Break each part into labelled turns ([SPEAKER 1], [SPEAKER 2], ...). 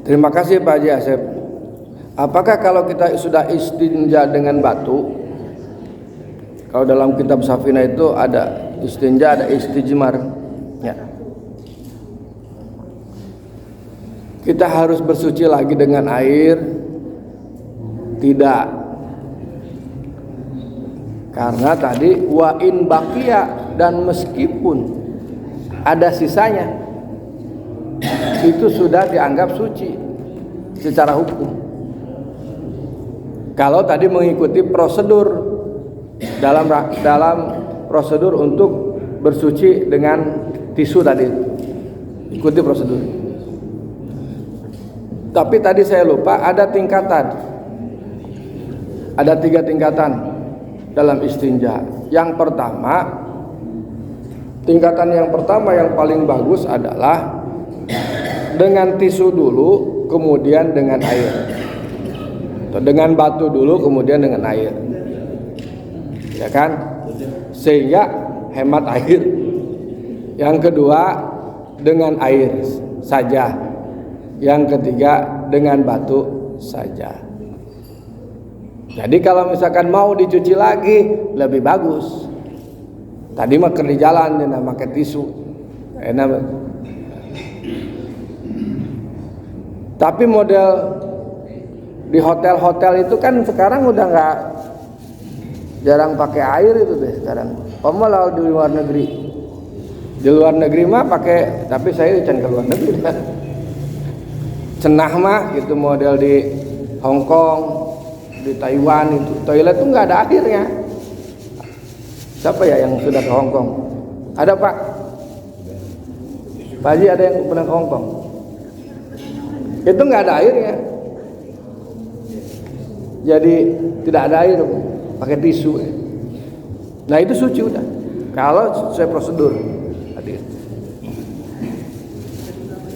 [SPEAKER 1] Terima kasih Pak Haji Asep. Apakah kalau kita sudah istinja dengan batu, kalau dalam kitab Safina itu ada istinja, ada istijmar, ya, kita harus bersuci lagi dengan air? Tidak, karena tadi wa in baqiya, dan meskipun ada sisanya itu sudah dianggap suci secara hukum. Kalau tadi mengikuti prosedur dalam prosedur untuk bersuci dengan tisu tadi, ikuti prosedur. Tapi tadi saya lupa, ada tingkatan, ada 3 tingkatan dalam istinja. Yang pertama, tingkatan yang pertama yang paling bagus adalah dengan tisu dulu, kemudian dengan air, atau dengan batu dulu, kemudian dengan air, ya kan? Sehingga hemat air. Yang kedua dengan air saja. Yang ketiga dengan batu saja. Jadi kalau misalkan mau dicuci lagi lebih bagus. Tadi mah di jalan dia pakai tisu, enak. Tapi model di hotel-hotel itu kan sekarang udah nggak, jarang pakai air itu deh sekarang. Malah di luar negeri. Di luar negeri mah pakai, tapi saya can ke luar negeri. Cenah mah gitu, model di Hong Kong, di Taiwan itu toilet tuh nggak ada airnya. Siapa ya yang sudah ke Hong Kong? Ada Pak? Pak Haji ada yang pernah ke Hong Kong? Itu nggak ada airnya. Jadi tidak ada air, pakai tisu. Nah itu suci udah. Kalau sesuai prosedur.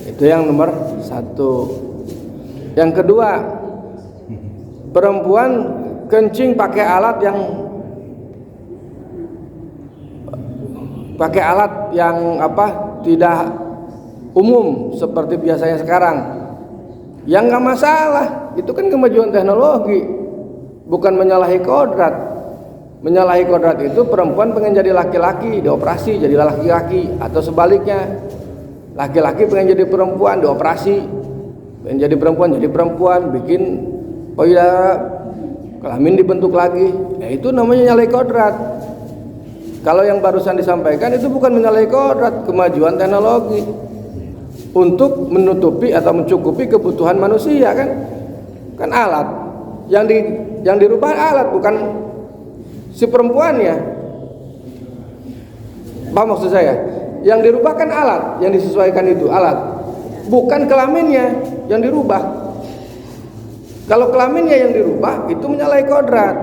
[SPEAKER 1] Itu yang nomor 1. Yang kedua, perempuan kencing pakai alat yang tidak umum seperti biasanya sekarang. Yang nggak masalah, itu kan kemajuan teknologi, bukan menyalahi kodrat. Menyalahi kodrat itu perempuan pengen jadi laki-laki, dioperasi jadi laki-laki, atau sebaliknya, laki-laki pengen jadi perempuan, dioperasi, pengen jadi perempuan, bikin payudara, kelamin dibentuk lagi. Ya itu namanya nyalahi kodrat. Kalau yang barusan disampaikan itu bukan menyalahi kodrat, kemajuan teknologi untuk menutupi atau mencukupi kebutuhan manusia, kan alat yang dirubah alat, bukan si perempuannya. Apa maksud saya? Yang dirubah kan alat, yang disesuaikan itu alat, bukan kelaminnya yang dirubah. Kalau kelaminnya yang dirubah itu menyalahi kodrat.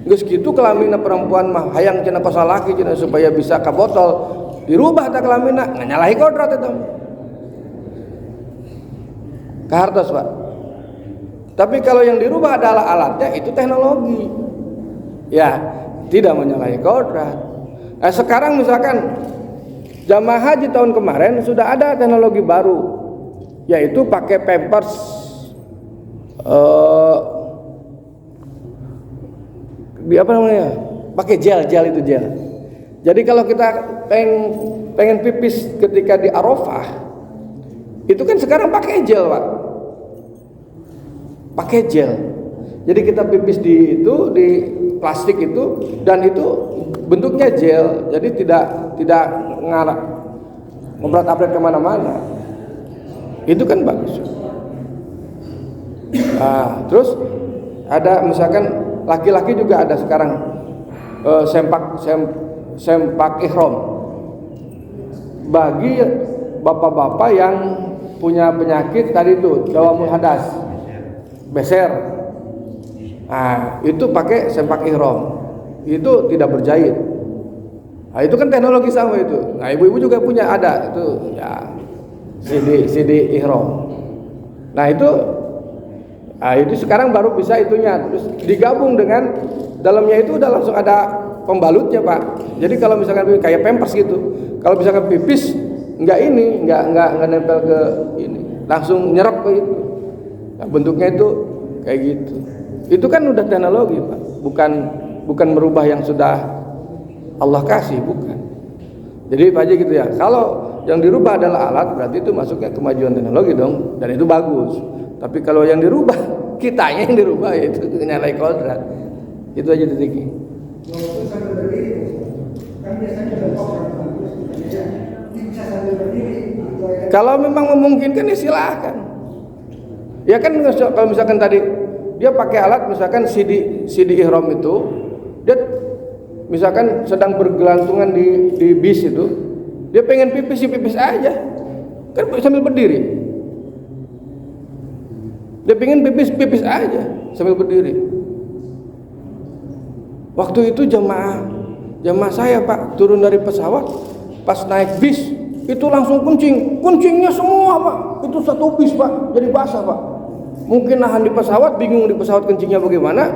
[SPEAKER 1] Geus kitu kelaminna perempuan mah hayang cenah kosa laki cenah supaya bisa ka botol, dirubah ta kelaminna, nyalahi kodrat itu. Kahartos Pak. Tapi kalau yang dirubah adalah alatnya, itu teknologi. Ya, tidak menyalahi kodrat. Nah, sekarang misalkan jamaah haji tahun kemarin sudah ada teknologi baru, yaitu pakai pampers pakai gel itu gel. Jadi kalau kita pengen pipis ketika di Arafah, itu kan sekarang pakai gel Pak, pakai gel. Jadi kita pipis di plastik itu, dan itu bentuknya gel, jadi tidak ngarah ngobrol-abret kemana-mana. Itu kan bagus. Nah, terus ada misalkan laki-laki juga ada sekarang sempak ihram bagi bapak-bapak yang punya penyakit tadi itu dawamul hadas, beser. Nah, itu pakai sempak ihram, itu tidak berjahit. Nah, itu kan teknologi sama itu. Nah, ibu-ibu juga punya, ada itu ya, CD ihram. Nah, itu sekarang baru bisa itunya, terus digabung dengan dalamnya itu udah langsung ada pembalutnya Pak. Jadi kalau misalkan kayak pampers gitu, kalau misalkan pipis nggak nempel ke ini, langsung nyerap ke itu. Nah, bentuknya itu kayak gitu. Itu kan udah teknologi, Pak. Bukan merubah yang sudah Allah kasih, bukan. Jadi Pak Haji gitu ya. Kalau yang dirubah adalah alat, berarti itu masuknya kemajuan teknologi dong, dan itu bagus. Tapi kalau yang dirubah, kitanya yang dirubah, yaitu nyalai kodrat. Itu aja titiknya. Kalau memang memungkinkan ya silahkan. Ya kan kalau misalkan tadi dia pakai alat, misalkan CD ihram itu, dia misalkan sedang bergelantungan di bis itu, dia pengen pipis aja, kan sambil berdiri. Dia pengen pipis aja sambil berdiri. Waktu itu jamaah saya, Pak, turun dari pesawat, pas naik bis itu langsung kencingnya semua, Pak. Itu satu bis, Pak, jadi basah, Pak. Mungkin nahan di pesawat, bingung di pesawat kencingnya bagaimana.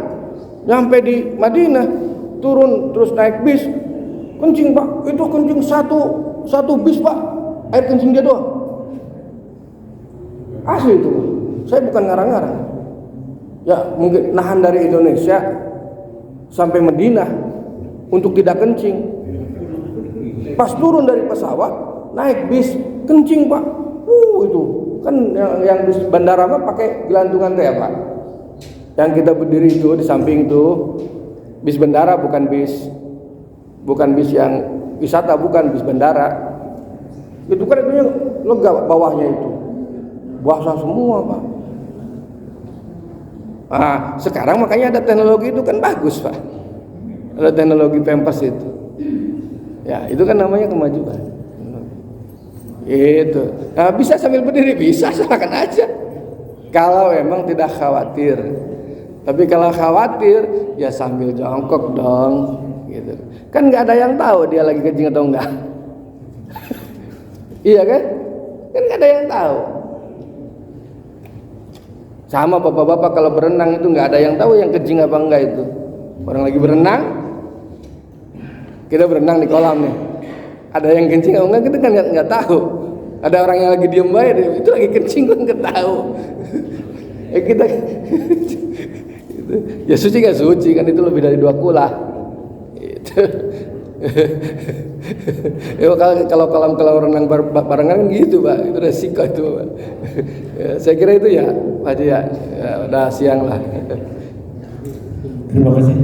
[SPEAKER 1] Nyampe di Madinah, turun terus naik bis, kencing, Pak. Itu kencing satu bis, Pak. Air kencing dia doang. Asli itu, Pak. Saya bukan ngarang-ngarang. Ya, mungkin nahan dari Indonesia sampai Madinah untuk tidak kencing. Pas turun dari pesawat, naik bis, kencing, Pak. Itu kan yang bis bandara mah pakai gelantungan teh ya, Pak. Yang kita berdiri itu di samping itu bis bandara, bukan bis yang wisata, bukan bis bandara. Itu kan itu lega bawahnya itu. Basah semua, Pak. Nah, sekarang makanya ada teknologi itu kan bagus, Pak. Ada teknologi Pampers itu. Ya, itu kan namanya kemajuan. Itu. Nah, bisa sambil berdiri, bisa, silakan aja. Kalau memang tidak khawatir. Tapi kalau khawatir, ya sambil jongkok dong, gitu. Kan nggak ada yang tahu dia lagi kencing atau enggak. Iya kan? Kan nggak ada yang tahu. Sama bapak-bapak kalau berenang itu nggak ada yang tahu yang kencing apa enggak itu. Orang lagi berenang, kita berenang di kolam nih. Ada yang kencing atau enggak kita kan nggak tahu. Ada orang yang lagi diem aja, itu lagi kencing kan nggak tahu. Kita ya suci nggak suci kan, itu lebih dari 2 kula. Itu. Ya, kalau renang barengan kan gitu, Pak. Itu resiko itu, Pak. Ya, saya kira itu ya, Pak Haji ya. Udah siang lah.
[SPEAKER 2] Terima kasih.